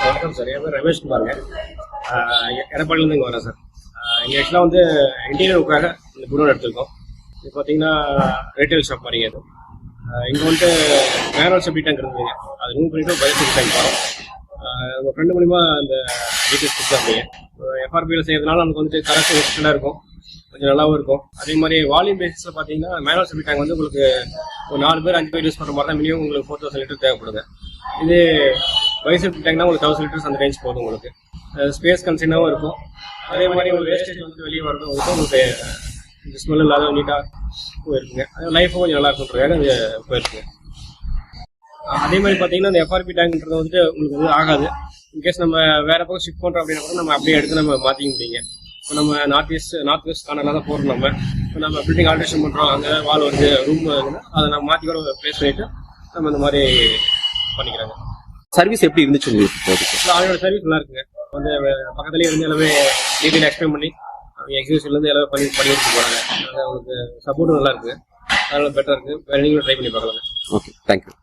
வணக்கம் சார். என் பேர் ரமேஷ் குமாருங்க. எடப்பாடியிலேருந்து இங்கே வரேன் சார். இங்கே ஆக்சுவலாக வந்து இன்டீரியருக்காக இந்த குடோன் எடுத்திருக்கோம். இது பார்த்தீங்கன்னா ரீட்டைல் ஷாப் மாதிரிங்க. இது இங்கே வந்து மேனுவல் செப்டி டேங்க் இருந்ததுங்க, அது ரிமூவ் பண்ணிவிட்டு பயோ செப்டி டேங்க் வரும். உங்கள் ஃப்ரெண்டு மூலிமா அந்த டீட்டெயில்ஸ் கொடுத்தாங்க. எஃப்ஆர்பியில் செய்யறதுனால நமக்கு வந்துட்டு கரெக்டாக எக்ஸ்டெண்டாக இருக்கும், கொஞ்சம் நல்லாவும் இருக்கும். அதே மாதிரி வால்யூம் பேசிஸில் பார்த்தீங்கன்னா மேனுவல் செப்டி டேங்க் வந்து உங்களுக்கு ஒரு 4 பேர் 5 பேர் யூஸ் பண்ணுற மாதிரி தான் மினிமம் உங்களுக்கு 4000 லிட்டர் தேவைப்படுங்க. இது பயோ செப்டி டேங்க்னா உங்களுக்கு 1000 லிட்டர்ஸ் அந்த ரேஞ்ச் போதும். உங்களுக்கு ஸ்பேஸ் கன்சைனாகவும் இருக்கும். அதே மாதிரி உங்களுக்கு வேஸ்டேஜ் வந்து வெளியே வரதும் உங்களுக்கு இந்த ஸ்மெல் இல்லாத நீட்டாக போயிருக்குங்க. லைஃபும் கொஞ்சம் நல்லா இருக்குன்றதுக்காக அது போயிருக்குங்க. அதே மாதிரி பார்த்தீங்கன்னா இந்த எஃப்ஆர்பி டேங்க்ன்றது வந்துட்டு உங்களுக்கு வந்து ஆகாது. இன்கேஸ் நம்ம வேற பக்கம் ஷிஃப்ட் பண்ணுறோம் அப்படின்னா கூட நம்ம அப்படியே எடுத்து நம்ம மாற்றிக்க முடியுங்க. இப்போ நம்ம நார்த் வெஸ்ட் கார்னரில் தான் போகிறோம். இப்போ நம்ம பில்டிங் ஆல்ட்ரேஷன் பண்ணுறோம், அங்கே வால் வந்து ரூம் அதை நம்ம மாற்றி கூட ப்ளேஸ் பண்ணிட்டு நம்ம இந்த மாதிரி பண்ணிக்கிறாங்க. சர்வீஸ் எப்படி இருந்துச்சு உங்களுக்கு? அவங்களோட சர்வீஸ் நல்லா இருக்குங்க. வந்து பக்கத்துலேயே இருந்து எல்லாமே டீட்டெயில் எக்ஸ்பிளைன் பண்ணி எக்ஸிபிஷன்லேருந்து எல்லாமே பண்ணி எடுத்து போகிறாங்க. அவங்களுக்கு சப்போர்ட்டும் நல்லா இருக்குது, அதனால பெட்டராக இருக்குது. வேறு நீங்களும் ட்ரை பண்ணி பார்க்கலாங்க. Okay, thank you.